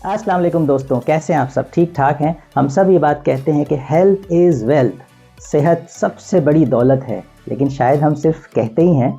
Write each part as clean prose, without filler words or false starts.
अस्सलाम वालेकुम दोस्तों, कैसे हैं आप सब? ठीक ठाक हैं? हम सब ये बात कहते हैं कि हेल्थ इज़ वेल्थ, सेहत सबसे बड़ी दौलत है। लेकिन शायद हम सिर्फ कहते ही हैं,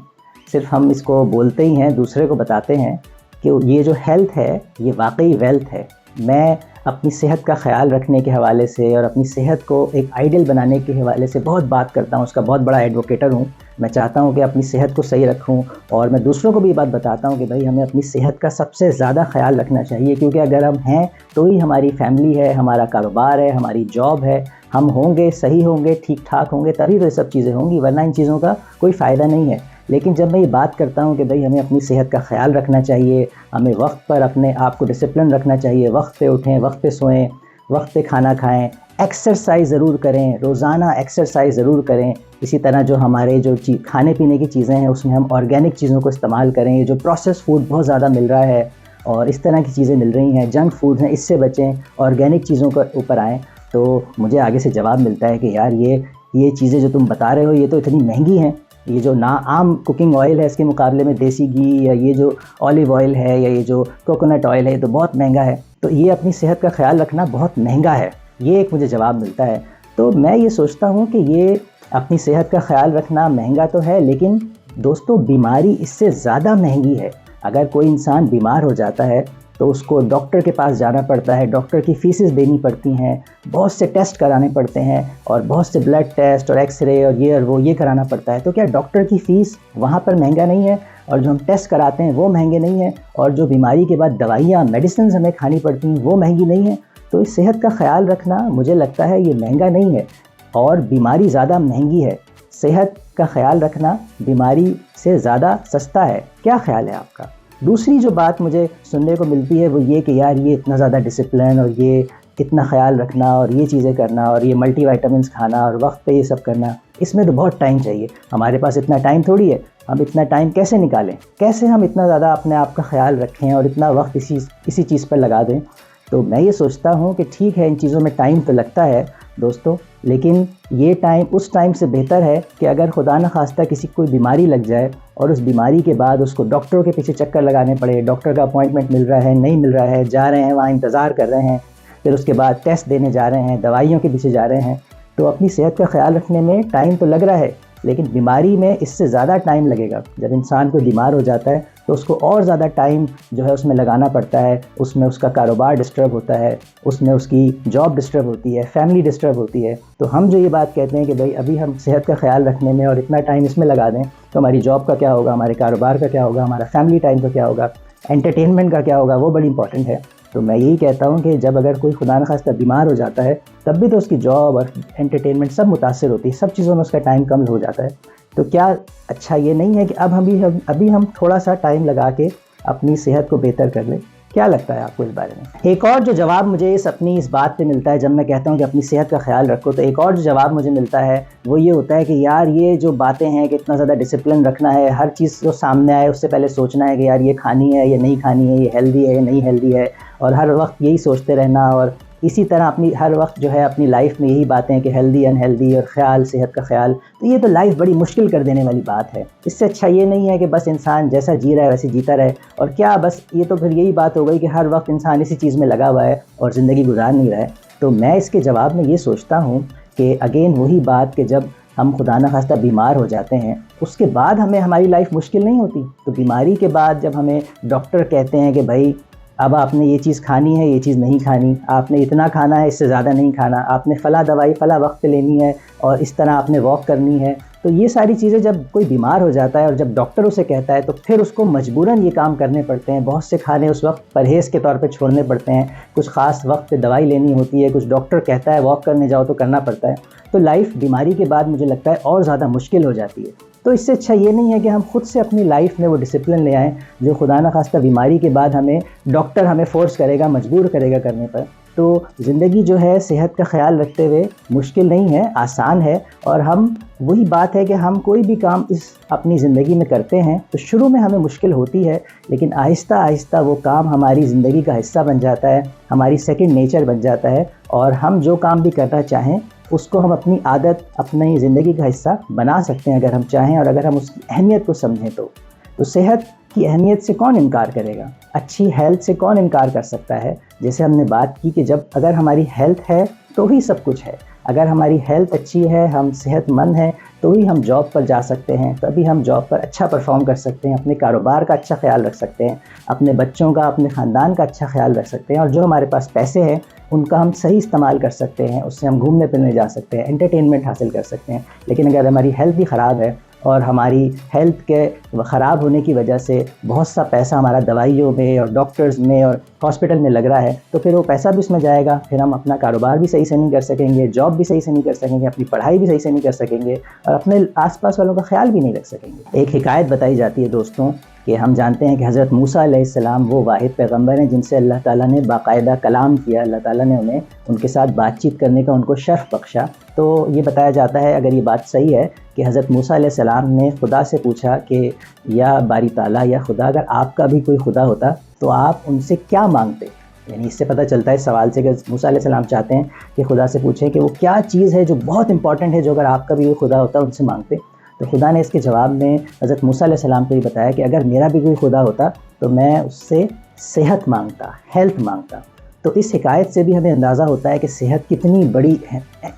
सिर्फ हम इसको बोलते ही हैं, दूसरे को बताते हैं कि ये जो हेल्थ है ये वाकई वेल्थ है। मैं अपनी सेहत का ख्याल रखने के हवाले से और अपनी सेहत को एक आइडियल बनाने के हवाले से बहुत बात करता हूँ, उसका बहुत बड़ा एडवोकेटर हूँ। मैं चाहता हूँ कि अपनी सेहत को सही रखूँ और मैं दूसरों को भी ये बात बताता हूँ कि भाई हमें अपनी सेहत का सबसे ज़्यादा ख्याल रखना चाहिए, क्योंकि अगर हम हैं तो ही हमारी फैमिली है, हमारा कारोबार है, हमारी जॉब है। हम होंगे, सही होंगे, ठीक ठाक होंगे, तभी तो ये सब चीज़ें होंगी, वरना इन चीज़ों का कोई फ़ायदा नहीं है। लेकिन जब मैं ये बात करता हूँ कि भाई हमें अपनी सेहत का ख्याल रखना चाहिए, हमें वक्त पर अपने आप को डिसिप्लिन रखना चाहिए, वक्त पे उठें, वक्त पे सोएं, वक्त पे खाना खाएं, एक्सरसाइज ज़रूर करें, रोज़ाना एक्सरसाइज ज़रूर करें। इसी तरह जो हमारे जो खाने पीने की चीज़ें हैं उसमें हम ऑर्गेनिक चीज़ों को इस्तेमाल करें। ये जो प्रोसेस फूड बहुत ज़्यादा मिल रहा है और इस तरह की चीज़ें मिल रही हैं, जंक फूड हैं, इससे बचें, ऑर्गेनिक चीज़ों के ऊपर आएँ। तो मुझे आगे से जवाब मिलता है कि यार ये चीज़ें जो तुम बता रहे हो ये तो इतनी महंगी हैं। ये जो ना आम कुकिंग ऑयल है इसके मुकाबले में देसी घी या ये जो ऑलिव ऑयल है या ये जो कोकोनट ऑयल है ये तो बहुत महंगा है। तो ये अपनी सेहत का ख्याल रखना बहुत महंगा है, ये एक मुझे जवाब मिलता है। तो मैं ये सोचता हूँ कि ये अपनी सेहत का ख्याल रखना महंगा तो है, लेकिन दोस्तों बीमारी इससे ज़्यादा महंगी है। अगर कोई इंसान बीमार हो जाता है तो उसको डॉक्टर के पास जाना पड़ता है, डॉक्टर की फ़ीसेस देनी पड़ती हैं, बहुत से टेस्ट कराने पड़ते हैं और बहुत से ब्लड टेस्ट और एक्सरे और ये कराना पड़ता है। तो क्या डॉक्टर की फ़ीस वहाँ पर महंगा नहीं है और जो हम टेस्ट कराते हैं वो महंगे नहीं हैं और जो बीमारी के बाद दवाइयाँ मेडिसिन हमें खानी पड़ती हैं वो महंगी नहीं है? तो इस सेहत का ख्याल रखना मुझे लगता है ये महंगा नहीं है और बीमारी ज़्यादा महंगी है। सेहत का ख्याल रखना बीमारी से ज़्यादा सस्ता है। क्या ख्याल है आपका? दूसरी जो बात मुझे सुनने को मिलती है वो ये कि यार ये इतना ज़्यादा डिसिप्लिन और ये इतना ख्याल रखना और ये चीज़ें करना और ये मल्टी विटामिन्स खाना और वक्त पे ये सब करना, इसमें तो बहुत टाइम चाहिए। हमारे पास इतना टाइम थोड़ी है, हम इतना टाइम कैसे निकालें, कैसे हम इतना ज़्यादा अपने आप का ख्याल रखें और इतना वक्त इसी चीज़ पर लगा दें। तो मैं ये सोचता हूँ कि ठीक है इन चीज़ों में टाइम तो लगता है दोस्तों, लेकिन ये टाइम उस टाइम से बेहतर है कि अगर खुदा न खास्ता किसी को कोई बीमारी लग जाए और उस बीमारी के बाद उसको डॉक्टरों के पीछे चक्कर लगाने पड़े, डॉक्टर का अपॉइंटमेंट मिल रहा है, नहीं मिल रहा है, जा रहे हैं वहाँ इंतज़ार कर रहे हैं, फिर उसके बाद टेस्ट देने जा रहे हैं, दवाइयों के पीछे जा रहे हैं। तो अपनी सेहत का ख्याल रखने में टाइम तो लग रहा है, लेकिन बीमारी में इससे ज़्यादा टाइम लगेगा। जब इंसान को बीमार हो जाता है तो उसको और ज़्यादा टाइम जो है उसमें लगाना पड़ता है, उसमें उसका कारोबार डिस्टर्ब होता है, उसमें उसकी जॉब डिस्टर्ब होती है, फैमिली डिस्टर्ब होती है। तो हम जो ये बात कहते हैं कि भाई अभी हम सेहत का ख्याल रखने में और इतना टाइम इसमें लगा दें तो हमारी जॉब का क्या होगा, हमारे कारोबार का क्या होगा, हमारा फैमिली टाइम का क्या होगा, एंटरटेनमेंट का क्या होगा, वो बड़ी इंपॉर्टेंट है। तो मैं यही कहता हूँ कि जब अगर कोई खुदा न खास्ता बीमार हो जाता है तब भी तो उसकी जॉब और एंटरटेनमेंट सब मुतासिर होती है, सब चीज़ों में उसका टाइम कम हो जाता है। तो क्या अच्छा ये नहीं है कि अब अभी हम थोड़ा सा टाइम लगा के अपनी सेहत को बेहतर कर लें? क्या लगता है आपको इस बारे में? एक और जो जवाब मुझे इस बात पे मिलता है जब मैं कहता हूँ कि अपनी सेहत का ख्याल रखो, तो एक और जो जवाब मुझे मिलता है वो ये होता है कि यार ये जो बातें हैं कि इतना ज़्यादा डिसिप्लिन रखना है, हर चीज़ जो सामने आए उससे पहले सोचना है कि यार ये खानी है या नहीं खानी है, ये हेल्दी है या नहीं हेल्दी है, और हर वक्त यही सोचते रहना और इसी तरह अपनी हर वक्त जो है अपनी लाइफ में यही बातें कि हेल्दी अनहेल्दी और ख्याल, सेहत का ख्याल, तो ये तो लाइफ बड़ी मुश्किल कर देने वाली बात है। इससे अच्छा ये नहीं है कि बस इंसान जैसा जी रहा है वैसे जीता रहे। और क्या बस ये तो फिर यही बात हो गई कि हर वक्त इंसान इसी चीज़ में लगा हुआ है और ज़िंदगी गुजार नहीं रहा है। तो मैं इसके जवाब में ये सोचता हूँ कि अगेन वही बात कि जब हम खुदा न खास्ता बीमार हो जाते हैं उसके बाद हमारी लाइफ मुश्किल नहीं होती। तो बीमारी के बाद जब हमें डॉक्टर कहते हैं कि भाई अब आपने ये चीज़ खानी है, ये चीज़ नहीं खानी, आपने इतना खाना है, इससे ज़्यादा नहीं खाना, आपने फ़ला दवाई फ़ला वक्त पे लेनी है और इस तरह आपने वॉक करनी है, तो ये सारी चीज़ें जब कोई बीमार हो जाता है और जब डॉक्टर उसे कहता है तो फिर उसको मजबूरन ये काम करने पड़ते हैं। बहुत से खाने उस वक्त परहेज़ के तौर पे छोड़ने पड़ते हैं, कुछ ख़ास वक्त पे दवाई लेनी होती है, कुछ डॉक्टर कहता है वॉक करने जाओ तो करना पड़ता है। तो लाइफ बीमारी के बाद मुझे लगता है और ज़्यादा मुश्किल हो जाती है। तो इससे अच्छा ये नहीं है कि हम खुद से अपनी लाइफ में वो डिसिप्लिन ले आएँ जो खुदा न खास्ता बीमारी के बाद डॉक्टर हमें फ़ोर्स करेगा, मजबूर करेगा करने पर। तो ज़िंदगी जो है सेहत का ख्याल रखते हुए मुश्किल नहीं है, आसान है। और हम वही बात है कि हम कोई भी काम अपनी ज़िंदगी में करते हैं तो शुरू में हमें मुश्किल होती है, लेकिन आहिस्ता आहिस्ता वो काम हमारी ज़िंदगी का हिस्सा बन जाता है, हमारी सेकंड नेचर बन जाता है और हम जो काम भी करना चाहें उसको हम अपनी आदत, अपनी ज़िंदगी का हिस्सा बना सकते हैं अगर हम चाहें और अगर हम उसकी अहमियत को समझें तो सेहत की अहमियत से कौन इनकार करेगा। اچھی ہیلتھ سے کون انکار کر سکتا ہے؟ جیسے ہم نے بات کی کہ جب اگر ہماری ہیلتھ ہے تو ہی سب کچھ ہے. اگر ہماری ہیلتھ اچھی ہے، ہم صحت مند ہیں، تو ہی ہم جاب پر جا سکتے ہیں، تبھی ہم جاب پر اچھا پرفارم کر سکتے ہیں، اپنے کاروبار کا اچھا خیال رکھ سکتے ہیں، اپنے بچوں کا، اپنے خاندان کا اچھا خیال رکھ سکتے ہیں، اور جو ہمارے پاس پیسے ہیں ان کا ہم صحیح استعمال کر سکتے ہیں، اس سے ہم گھومنے پھرنے جا سکتے ہیں، انٹرٹینمنٹ حاصل کر سکتے ہیں. لیکن اگر ہماری ہیلتھ بھی خراب ہے اور ہماری ہیلتھ کے خراب ہونے کی وجہ سے بہت سا پیسہ ہمارا دوائیوں میں اور ڈاکٹرز میں اور ہاسپٹل میں لگ رہا ہے، تو پھر وہ پیسہ بھی اس میں جائے گا، پھر ہم اپنا کاروبار بھی صحیح سے نہیں کر سکیں گے، جاب بھی صحیح سے نہیں کر سکیں گے، اپنی پڑھائی بھی صحیح سے نہیں کر سکیں گے، اور اپنے آس پاس والوں کا خیال بھی نہیں رکھ سکیں گے. ایک حکایت بتائی جاتی ہے دوستوں کہ ہم جانتے ہیں کہ حضرت موسیٰ علیہ السلام وہ واحد پیغمبر ہیں جن سے اللہ تعالیٰ نے باقاعدہ کلام کیا، اللہ تعالیٰ نے انہیں ان کے ساتھ بات چیت کرنے کا ان کو شرف بخشا. تو یہ بتایا جاتا ہے، اگر یہ بات صحیح ہے، کہ حضرت موسیٰ علیہ السلام نے خدا سے پوچھا کہ یا باری تعالیٰ، یا خدا، اگر آپ کا بھی کوئی خدا ہوتا تو آپ ان سے کیا مانگتے؟ یعنی اس سے پتہ چلتا ہے اس سوال سے کہ موسیٰ علیہ السلام چاہتے ہیں کہ خدا سے پوچھیں کہ وہ کیا چیز ہے جو بہت امپورٹنٹ ہے، جو اگر آپ کا بھی کوئی خدا ہوتا ان سے مانگتے. تو خدا نے اس کے جواب میں حضرت موسیٰ علیہ السلام کو یہ بتایا کہ اگر میرا بھی کوئی خدا ہوتا تو میں اس سے صحت مانگتا، ہیلتھ مانگتا. تو اس حکایت سے بھی ہمیں اندازہ ہوتا ہے کہ صحت کتنی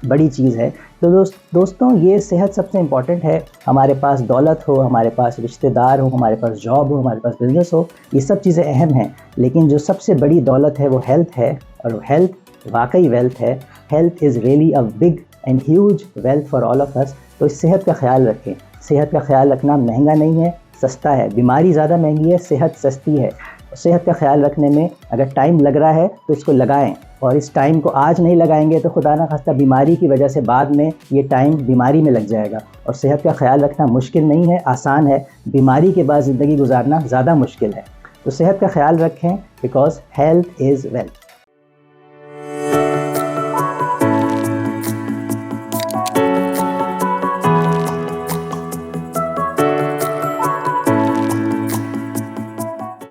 بڑی چیز ہے. تو دوستوں، یہ صحت سب سے امپورٹنٹ ہے. ہمارے پاس دولت ہو، ہمارے پاس رشتہ دار ہو، ہمارے پاس جاب ہو، ہمارے پاس بزنس ہو، یہ سب چیزیں اہم ہیں، لیکن جو سب سے بڑی دولت ہے وہ ہیلتھ ہے، اور ہیلتھ واقعی ویلتھ ہے. Health is really a big and huge wealth for all of us. تو اس صحت کا خیال رکھیں. صحت کا خیال رکھنا مہنگا نہیں ہے، سستا ہے. بیماری زیادہ مہنگی ہے، صحت سستی ہے. صحت کا خیال رکھنے میں اگر ٹائم لگ رہا ہے تو اس کو لگائیں، اور اس ٹائم کو آج نہیں لگائیں گے تو خدا نہ خواستہ بیماری کی وجہ سے بعد میں یہ ٹائم بیماری میں لگ جائے گا. اور صحت کا خیال رکھنا مشکل نہیں ہے، آسان ہے. بیماری کے بعد زندگی گزارنا زیادہ مشکل ہے. تو صحت کا خیال رکھیں، بیکاز ہیلتھ از ویلتھ.